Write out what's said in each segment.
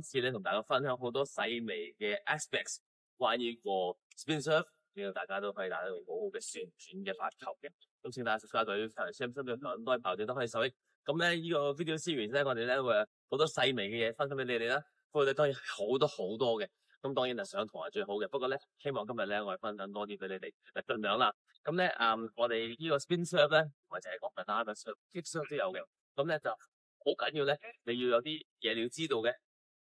次咧同大家分享好多細微嘅 aspects 關於個 spin serve， 令到大家都可以打到好好嘅旋轉嘅發球嘅。咁請大家 subscribe 到Sam 嘅咁多跑者都可以受益。咁咧呢個 video series 咧，我哋咧會好多細微嘅嘢分享俾你哋啦。不過咧當然好多嘅。咁當然係上堂係最好嘅。不過咧，希望今日咧我哋分享多啲俾你哋，盡量啦。咁咧我哋呢個 spin serve 咧，或者係講banana serve、kick serve 都有嘅。咁咧就好緊要咧，你要有啲嘢你要知道嘅，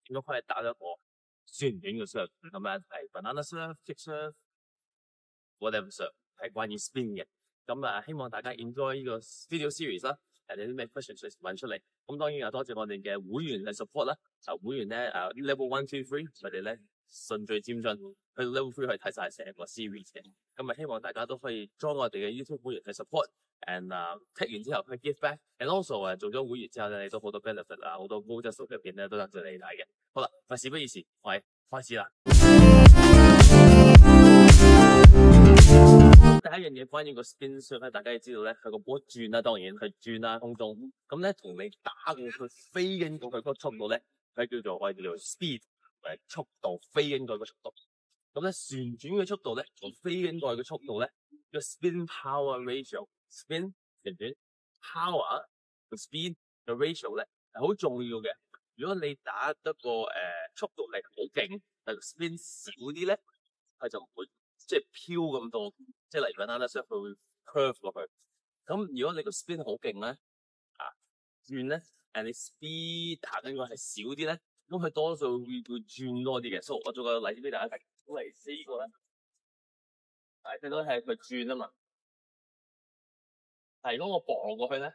點樣可以打一個旋轉嘅 serve。咁樣係 banana serve、kick serve、whatever serve 係關於 spin 嘅。咁希望大家 enjoy 呢個 video series 啦。有啲咩 questions 揾出嚟。咁當然多謝我哋嘅會員嘅 support 啦。會員咧level 1、2、3，佢哋咧順序漸進，去到 level 3去睇晒成個 series 嘅。咁希望大家都可以 join 我哋嘅 YouTube 會員去 support，and take 完之後去 give back，and also 做咗會員之後咧，你都好多 benefit 啊，好多高質素嘅片咧都等住你睇嘅。好啦，事不宜遲，我哋開始啦。第一樣嘢關於個 spin serve 咧，大家要知道咧，佢個波轉啦，當然佢轉啦空中，咁咧同你打過佢飛緊過去嗰個速度咧，佢我哋叫做 speed 或者速度，飛緊過去個速度。咁咧旋轉嘅速度咧，同飛緊過去嘅速度咧，個 spin power ratio，spin 旋轉 power 個 speed 嘅 ratio 咧係好重要嘅。如果你打得個速度力好勁，但係 spin 少啲咧，佢就唔會即係飄咁多。即係例如 banana serve 佢會 curve 落去。咁如果你個 spin 好勁咧，轉咧，你 speed 打緊個係少啲咧，咁佢多數會轉多啲嘅。所以我做個例子俾大家睇。咁例如呢個咧，睇到係佢轉啊嘛。但係如果我磅過去咧，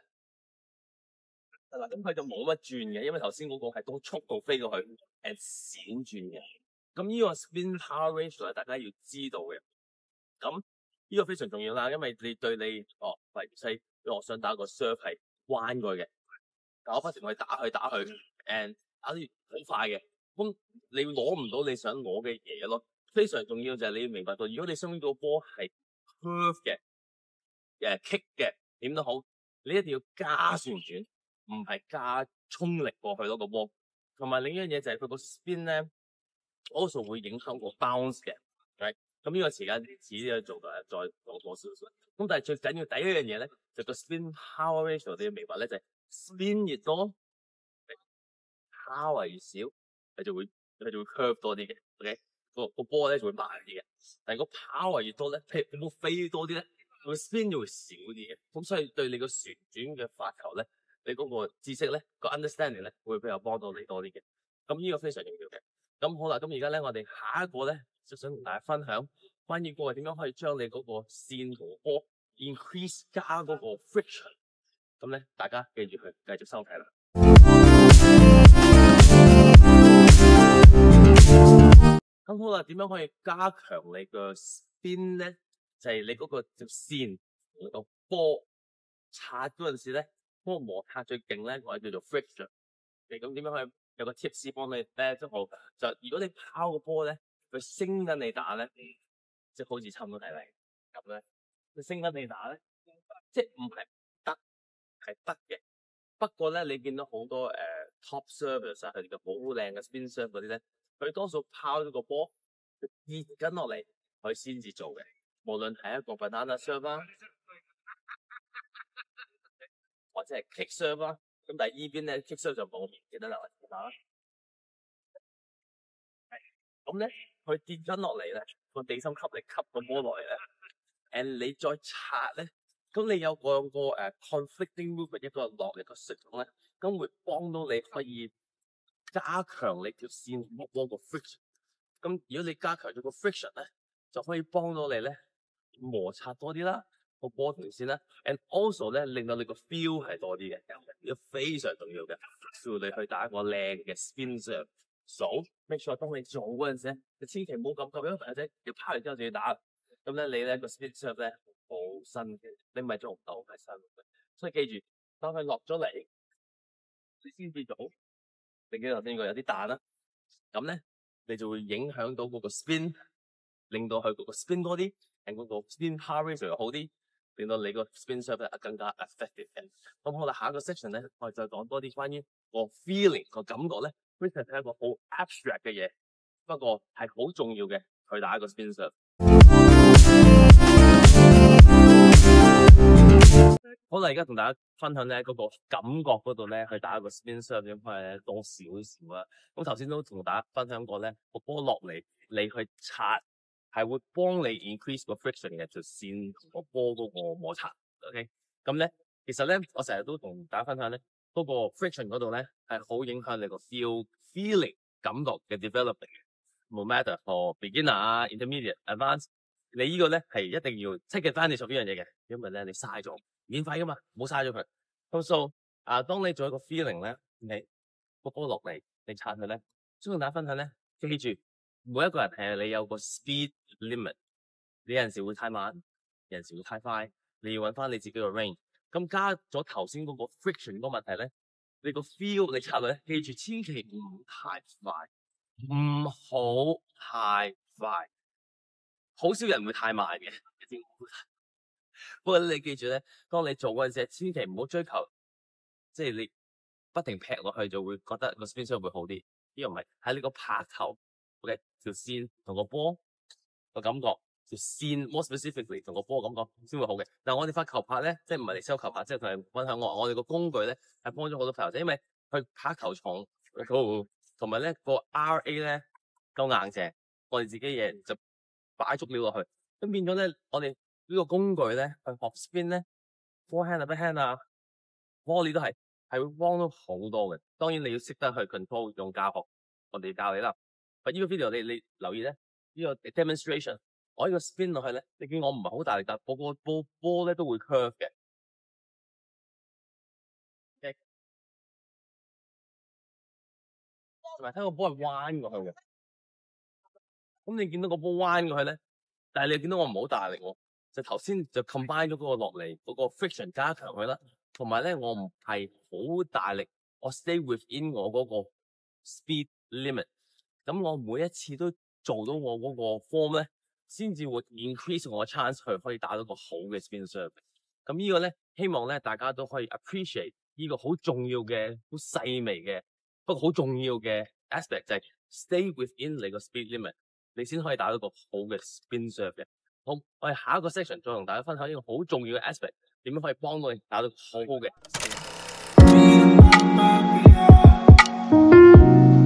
係啦，咁佢就冇乜轉嘅，因為頭先嗰個係當速度飛過去，係閃轉嘅。咁呢個 spin power ratio 係大家要知道嘅。咁呢個非常重要啦，因為你對你例如我想打個 serve 係彎過嘅，但我不停去打去，and 打得好快嘅，咁你攞唔到你想攞嘅嘢咯。非常重要就係你要明白到，如果你想呢個波係 curve 嘅，kick 嘅，點都好，你一定要加旋轉，唔係加衝力過去咯個波。同埋另一樣嘢就係佢個 spin 咧 ，also 會影響個 bounce 嘅。咁呢個時間遲啲去做再講多少少。咁但係最緊要第一樣嘢咧，就個 spin power ratio 你要明白咧，就係 spin 越多 ，power 越少，佢就會 curve 多啲嘅。OK，個波咧就會慢啲嘅。但係個 power 越多咧，譬如你冇飛多啲咧，個 spin 就會少啲嘅。咁所以對你個旋轉嘅發球咧，你嗰個知識咧，個 understanding 咧，會比較幫到你多啲嘅。咁呢個非常重要嘅。咁好啦，咁而家咧我哋下一個咧，就想同大家分享關於個點樣可以將你嗰個線同波 increase 加嗰個 friction。咁咧，大家記住去繼續收睇啦。咁好啦，點樣可以加強你個 spin 咧？就係你嗰個條線同個波擦嗰陣時咧，嗰個摩擦最勁咧，我哋叫做 friction。咁點樣可以有個 tips 幫你咧？即好就如果你拋個波咧，佢升緊你打咧，即係好似差唔多睇嚟咁咧。佢升緊你打咧，即係唔係得，係得嘅。不過咧，你見到好多top servers 啊，佢哋嘅好靚嘅 spin serve 嗰啲咧，佢多數拋咗個波跌緊落嚟，佢先至做嘅。無論係一個 banana serve 啦，或者係 kick serve 啦。咁但係依邊咧 kick serve 就冇記得啦，我試下啦。咁咧，佢跌緊落嚟咧，個地心吸力吸個波落嚟咧，and 你再擦咧，咁你有個conflicting movement 一個落嚟個系統咧，咁會幫到你可以加強你條線同波個 friction。咁如果你加強咗個 friction 咧，就可以幫到你咧摩擦多啲啦，個波條線啦 ，and also 咧令到你個 feel 係多啲嘅，呢個非常重要嘅，要你去打一個靚嘅 spin serve。So make sure 當你做嗰陣時咧，你千祈唔好咁樣，或者要拋完之後就要打。咁咧你咧個 spin serve 咧好新嘅，你唔係做唔到，係新嘅。所以記住，當佢落咗嚟，你先至做。你記得頭先個有啲彈啦，咁咧你就會影響到嗰個 spin， 令到佢嗰個 spin 多啲，令嗰個 spin power ratio 又好啲，令到你個 spin serve 咧更加 effective 嘅。咁好啦，下一個 section 咧，我哋再講多啲關於個 feeling 個感覺咧。friction 係一個好 abstract 嘅嘢，不過係好重要嘅，去打一個 spin serve。好啦，而家同大家分享咧嗰個感覺嗰度咧，去打一個 spin serve 點解咧多少少啦。咁頭先都同大家分享過咧，個波落嚟你去擦係會幫你 increase 個 friction 嘅條線同個波嗰個摩擦。OK， 咁咧其實咧我成日都同大家分享咧，嗰個 friction 嗰度咧係好影響你個 feeling 感覺嘅 development 嘅。No matter for beginner 啊、intermediate、advanced， 你呢個咧係一定要 take advantage of呢樣嘢嘅，因為咧你嘥咗。免費噶嘛，冇嘥咗佢。咁 so 當你做一個 feeling 咧，你個波落嚟，你擦佢咧，想同大家分享咧，記住每一個人係你有個 speed limit， 你有陣時會太慢，有陣時會太快，你要揾翻你自己個 range。咁加咗頭先嗰個 friction 嗰個問題咧，你個 feel 你擦落咧，記住千祈唔太快，唔好太快，好少人會太慢嘅。不過你記住咧，當你做嗰陣時，千祈唔好追求，即係你不停劈落去就會覺得個 spin serve 會好啲。呢個唔係喺呢個拍頭嘅條線同個波個感覺，條線 more specifically 同個波感覺先會好嘅。但係我哋發球拍咧，即係唔係嚟 sell 球拍，即係同你分享我哋個工具咧係幫咗好多朋友仔，因為佢拍球重，同埋咧個 RA 咧夠硬淨，我哋自己嘢就擺足料落去，咁變咗咧我哋呢個工具咧，去學 spin 咧 ，forehand 啊、backhand 啊 volley 都係會幫到好多嘅。當然你要識得去 control 用教學，我哋教你啦。呢個 video 你留意咧，呢個 demonstration， 我呢個 spin 落去咧，你見我唔係好大力，但係個波咧都會 curve 嘅。OK， 同埋睇個波係彎過去嘅。咁你見到個波彎過去咧，但係你見到我唔好大力喎。就頭先就 combine 咗嗰個落嚟嗰個 friction 加強佢啦，同埋咧我唔係好大力，我 stay within 我嗰個 speed limit， 咁我每一次都做到我嗰個 form 咧，先至會 increase 我嘅 chance 去可以打到個好嘅 spin serve。咁呢個咧希望咧大家都可以 appreciate 呢個好重要嘅、好細微嘅，不過好重要嘅 aspect 就係 stay within 你個 speed limit， 你先可以打到個好嘅 spin serve 嘅。好，我哋下一個 section 再同大家分享一個好重要嘅 aspect， 點樣可以幫到你打到好好嘅。